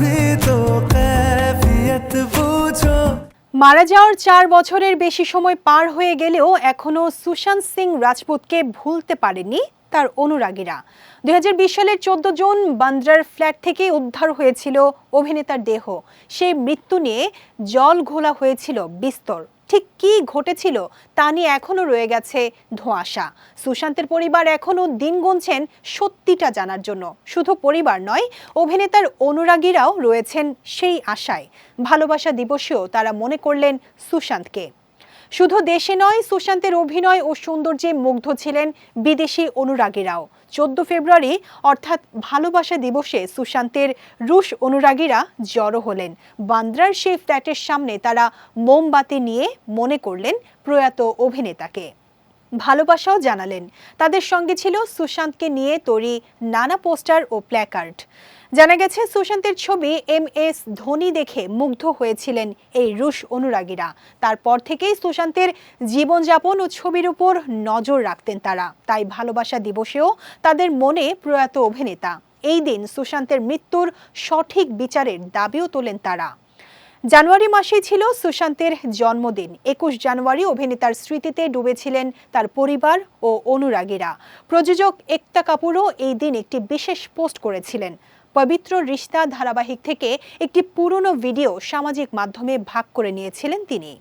भी तो कैफियत पूछो। মারা যাওয়ার 4 বছরের বেশি সময় পার হয়ে গেলেও এখনো সুশান্ত সিং রাজপুতকে ভুলতে পারেনি তার অনুরাগীরা। 2020 সালের 14 জুন বান্দ্রার ফ্ল্যাট থেকে উদ্ধার হয়েছিল অভিনেতার দেহ। সেই মৃত্যু নিয়ে জল ঘোলা হয়েছিল বিস্তর। ঠিক কী ঘটেছিল তা নিয়ে এখনো রয়ে গেছে ধোঁয়াশা। সুশান্তের পরিবার এখনো দিন গুনছেন সত্যিটা জানার জন্য। শুধু পরিবার নয়, অভিনেতার অনুরাগীরাও রয়েছেন সেই আশায়। ভালোবাসা দিবসেও তারা মনে করলেন সুশান্তকে। শুধু দেশে নয়, সুশান্তের অভিনয় ও সৌন্দর্যে মুগ্ধ ছিলেন বিদেশি অনুরাগীরাও। 14 ফেব্রুয়ারি অর্থাৎ ভালোবাসা দিবসে সুশান্তের রুশ অনুরাগীরা জড়ো হলেন। বান্দ্রার সেই ফ্ল্যাটের সামনে তারা মোমবাতি নিয়ে মনে করলেন প্রয়াত অভিনেতাকে। ভালোবাসাও জানালেন। তাদের সঙ্গে ছিল সুশান্তকে নিয়ে তৈরি নানা পোস্টার ও প্ল্যাকার্ড। জানা গেছে, সুশান্তের ছবি MS ধোনি দেখে মুগ্ধ হয়েছিলেন এই রুশ অনুরাগীরা। তারপর থেকেই সুশান্তের জীবনযাপন ও ছবির উপর নজর রাখতেন তারা। তাই ভালোবাসা দিবসেও তাদের মনে প্রয়াত অভিনেতা। এই দিন সুশান্তের মৃত্যুর সঠিক বিচারের দাবিও তোলেন তারা। জানুয়ারি মাসেই ছিল সুশান্তের জন্মদিন। 21 জানুয়ারি অভিনেতার স্মৃতিতে ডুবেছিলেন তার পরিবার ও অনুরাগীরা। প্রযোজক একতা কাপুরও এই দিন একটি বিশেষ পোস্ট করেছিলেন। পবিত্র রিশতা ধারাবাহিক থেকে একটি পুরনো ভিডিও সামাজিক মাধ্যমে ভাগ করে নিয়েছিলেন তিনি।